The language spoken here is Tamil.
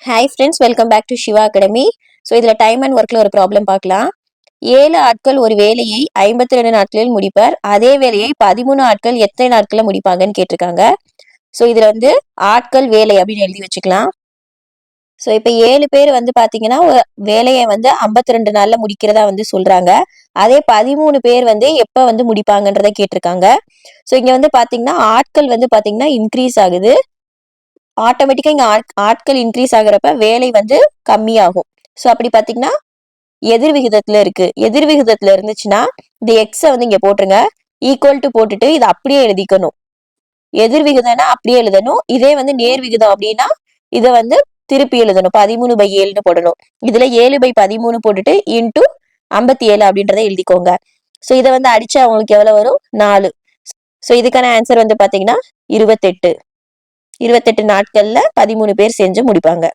Hi friends, welcome back to Shiva Academy. So இதில் டைம் அண்ட் ஒர்க்கில் ஒரு ப்ராப்ளம் பார்க்கலாம். 7 ஆட்கள் ஒரு வேலையை 52 நாட்களில் முடிப்பார். அதே வேலையை 13 ஆட்கள் எத்தனை நாட்களில் முடிப்பாங்கன்னு கேட்டிருக்காங்க. ஸோ இதில் வந்து ஆட்கள் வேலை அப்படின்னு எழுதி வச்சுக்கலாம். ஸோ இப்போ 7 பேர் வந்து பார்த்தீங்கன்னா வேலையை வந்து 52 நாளில் முடிக்கிறதா வந்து சொல்கிறாங்க. அதே 13 பேர் வந்து எப்போ வந்து முடிப்பாங்கன்றதை கேட்டிருக்காங்க. ஸோ இங்கே வந்து பார்த்தீங்கன்னா ஆட்கள் வந்து பார்த்தீங்கன்னா இன்க்ரீஸ் ஆகுது. ஆட்டோமேட்டிக்கா இங்க ஆட்கள் இன்க்ரீஸ் ஆகுறப்ப வேலை வந்து கம்மியாகும். ஸோ அப்படி பார்த்தீங்கன்னா எதிர் விகிதத்துல இருக்கு. எதிர் விகிதத்துல இருந்துச்சுன்னா இந்த எக்ஸை வந்து இங்க போட்டுருங்க. ஈக்குவல் டு போட்டுட்டு இதை அப்படியே எழுதிக்கணும். எதிர் விகிதம்னா அப்படியே எழுதணும். இதே வந்து நேர் விகிதம் அப்படின்னா இதை வந்து திருப்பி எழுதணும். 13/7ன்னு போடணும். இதுல 7/13 போட்டுட்டு இன்டூ 57 அப்படின்றத எழுதிக்கோங்க. ஸோ இதை வந்து அடிச்சா அவங்களுக்கு எவ்வளவு வரும்? 4. ஸோ இதுக்கான ஆன்சர் வந்து பாத்தீங்கன்னா 28. 28 நாட்கள்ல 13 பேர் செஞ்சு முடிப்பாங்க.